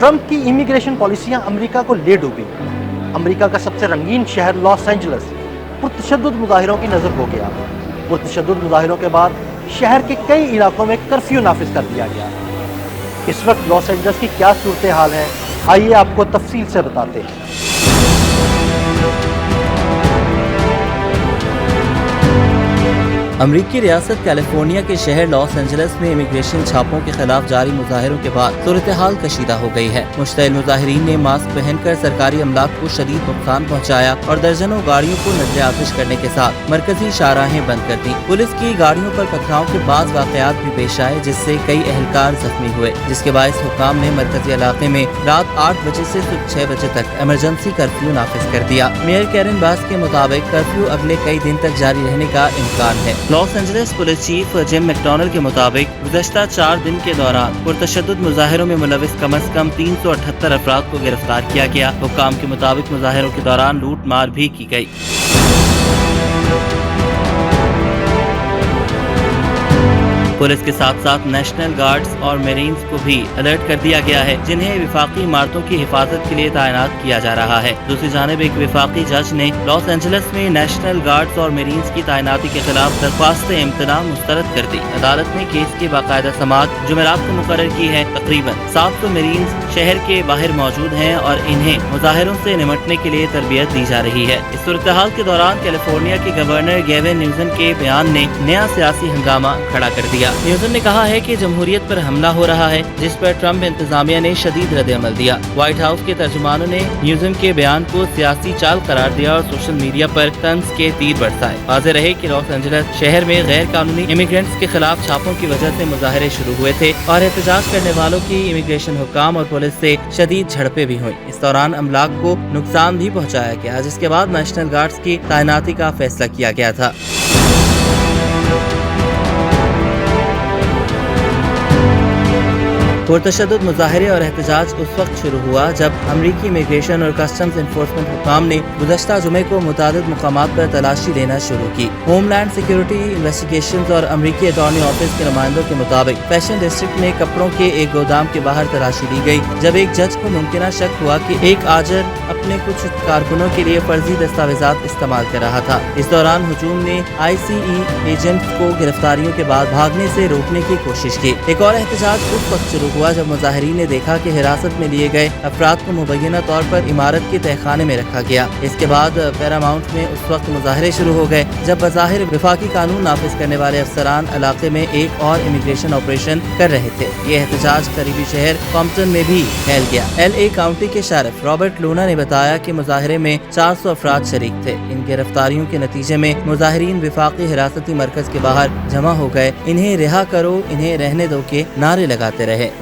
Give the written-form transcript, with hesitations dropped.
Trump की immigration पॉलिसियां America को ले डूबी। अमेरिका का सबसे रंगीन शहर लॉस एंजल्स पुरतशद्दुद मुजाहिरों की नज़र हो गया। पुरतशद्दुद मुजाहिरों के बाद शहर के कई इलाकों में कर्फ्यू नाफिज कर दिया गया। इस वक्त लॉस एंजल्स की क्या सूरत हाल है, आइए आपको तफसील से बताते हैं। अमरीकी रियासत कैलिफोर्निया के शहर लॉस एंजल्स में इमिग्रेशन छापों के खिलाफ जारी मुजाहिरों के बाद सूरत हाल कशीदा हो गई है। मुश्तइल मुजाहिरीन ने मास्क पहनकर सरकारी अमलाक को शदीद नुकसान पहुँचाया और दर्जनों गाड़ियों को नजर आतिश करने के साथ मरकजी शाहराहें बंद कर दी। पुलिस की गाड़ियों पर पथराव के बाद वाकयात भी पेश आए, जिससे कई एहलकार जख्मी हुए, जिसके बायस हुक्काम ने मरकजी इलाके में रात 8 बजे से सुबह 6 बजे तक इमरजेंसी कर्फ्यू नाफिज कर दिया। मेयर कैरन बास के मुताबिक कर्फ्यू अगले कई दिन तक जारी रहने का इम्कान है। Los Angeles police chief gym McDonald के मुताबिक गुज़श्ता 4 दिन के दौरान पुरतशद्दुद मुजाहिरों में मुलविस कम अज कम 378 अफराद को गिरफ्तार किया गया। हुक्काम के मुताबिक मुजाहिरों के दौरान लूट मार भी की गई। पुलिस के साथ साथ नेशनल गार्ड्स और मेरीन्स को भी अलर्ट कर दिया गया है, जिन्हें विफाकी इमारतों की हिफाजत के लिए तैनात किया जा रहा है। दूसरी जानिब एक विफाकी जज ने लॉस एंजल्स में नेशनल गार्ड्स और मेरीन्स की तैनाती के खिलाफ दरख्वास्त इम्तना मुस्तरद कर दी। अदालत ने केस की बाकायदा समाअत जुमेरात को मुकर्रर की है। तकरीबन 700 मेरीन्स शहर के बाहर मौजूद हैं और इन्हें मुजाहिरों से निमटने के लिए तरबियत दी जा रही है। इस सूरत हाल के दौरान कैलिफोर्निया के गवर्नर गेविन न्यूसम के बयान ने नया सियासी हंगामा खड़ा कर दिया। न्यूसम ने कहा है कि जमहूरियत पर हमला हो रहा है, जिस पर ट्रंप इंतजामिया ने शदीद रद्द-ए-अमल दिया। व्हाइट हाउस के तर्जुमानों ने न्यूसम के बयान को सियासी चाल करार दिया और सोशल मीडिया पर तंज के तीर बरसाए। वाज़ेह रहे कि लॉस एंजल्स शहर में गैर कानूनी इमिग्रेंट्स के खिलाफ छापों की वजह से मुजाहरे शुरू हुए थे और एहतजाज करने वालों की इमिग्रेशन हुक्काम और पुलिस से शदीद झड़पें भी हुई। इस दौरान अमलाक को नुकसान भी पहुँचाया गया, जिसके बाद नेशनल गार्ड्स की तैनाती का फैसला किया गया था। पुरतशद्दुद मुजाहरे और एहतजाज उस वक्त शुरू हुआ जब अमरीकी इमिग्रेशन और कस्टम्स इन्फोर्समेंट हुक्काम ने गुज़श्ता जुमे को मुतादिद मुकामात पर तलाशी लेना शुरू की। होमलैंड सिक्योरिटी इन्वेस्टिगेशंस और अमरीकी अटॉर्नी ऑफिस के नुमाइंदों के मुताबिक फैशन डिस्ट्रिक्ट में कपड़ों के एक गोदाम के बाहर तलाशी ली गई, जब एक जज को मुमकिन शक हुआ कि एक आजर अपने कुछ कारकुनों के लिए फर्जी दस्तावेजात इस्तेमाल कर रहा था। इस दौरान हुजूम ने ICE एजेंट को गिरफ्तारियों के बाद भागने से रोकने की कोशिश की। एक और एहतजाज उस वक्त शुरू हुआ जब मुजाहिरीन ने देखा कि हिरासत में लिए गए अफराद को मुबैना तौर पर इमारत के तहखाने में रखा गया। इसके बाद पैरामाउंट में उस वक्त मुजाहरे शुरू हो गए जब बज़ाहिर विफाकी कानून नाफिज करने वाले अफसरान इलाके में एक और इमिग्रेशन ऑपरेशन कर रहे थे। ये एहतजाज करीबी शहर कॉम्पटन में भी फैल गया। LA काउंटी के शरीफ रॉबर्ट लूना ने बताया कि मुजाहरे में 400 अफराद शरीक थे। इन गिरफ्तारियों के नतीजे में मुजाहिरीन विफाकी हिरासती मरकज के बाहर जमा हो गए। इन्हें रिहा करो, इन्हें रहने दो के नारे लगाते रहे।